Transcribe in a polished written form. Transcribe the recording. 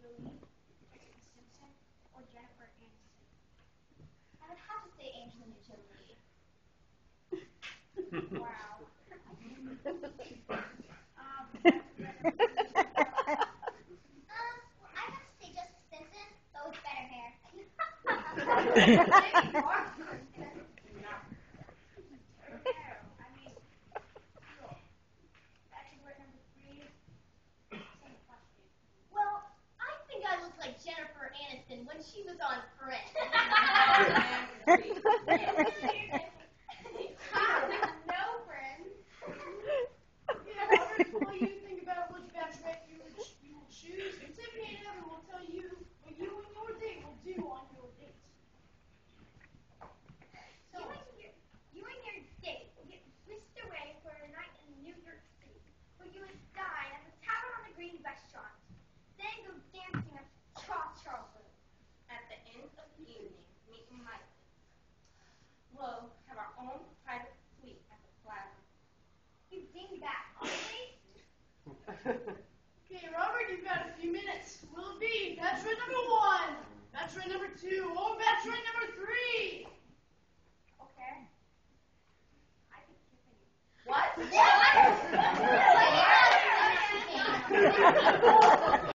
Jolie, Jessica Simpson, or Jennifer Aniston? I would have to say Angelina Jolie. Wow. Well, I have to say Jessica Simpson, but with better hair. Well, I think I look like Jennifer Aniston when she was on Friends. No Friends. Yeah, Robert, what do you think about which bachelorette you will choose? And Tiffany and Evan will tell you what you and your date will do on your date. So, you and your date will get whisked away for a night in New York City, where you would dine at the Tavern on the Green restaurant, then go dancing at Charles Room. At the end of the evening, meet Mike. We'll have our own private suite at the Plaza. You dingbat, honestly? Okay, Robert, you've got a few minutes. Will it be bachelorette number 1, bachelorette number 2, or bachelorette number 3?